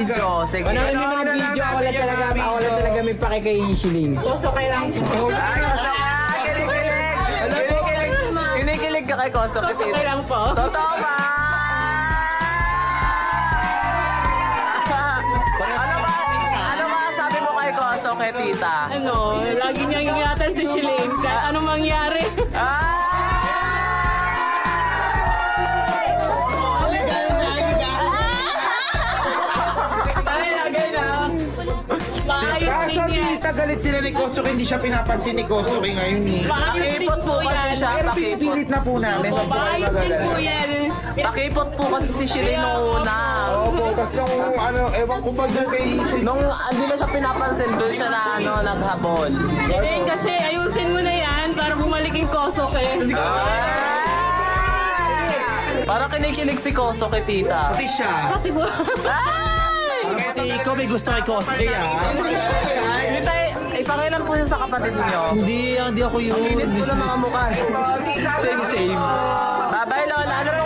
video. Sige. Panoorin niyo mga video. Wala talaga may pake kay Shiling. Koso kay lang. Kinikilig ka kay Koso. Koso kay lang po. Totoo ba? Ano ba sabi mo kay Koso kay tita? Ano, lagi niyang ingatan si Shiling. Kahit anong mangyari. Ay, lagay lang. Maayos din Kaso yan. tita, galit sila ni Kosuke, hindi siya pinapansin ni Kosuke ngayon eh. Maayos din Pakipot po po kasi yan. siya. Pero Pakipot. pinipilit na po namin. Opo, maayos din po yan. Pakipot po kasi si Shilin nung una. Opo, tapos nung ano, ewan ko pag kay... Nung hindi na siya pinapansin, doon siya na naghabol. Eh, kasi ayusin mo na yan para bumalik yung Koso kay. Parang kinikilig si Koso kay tita. Pati siya. Pati po. Pati ikaw may gusto kay Kosuke Hindi tayo, ipakilan po yun sa kapatid niyo. Hindi ako yun. Linis po lang mga mukha. Same. Bye-bye, Lola. Ano po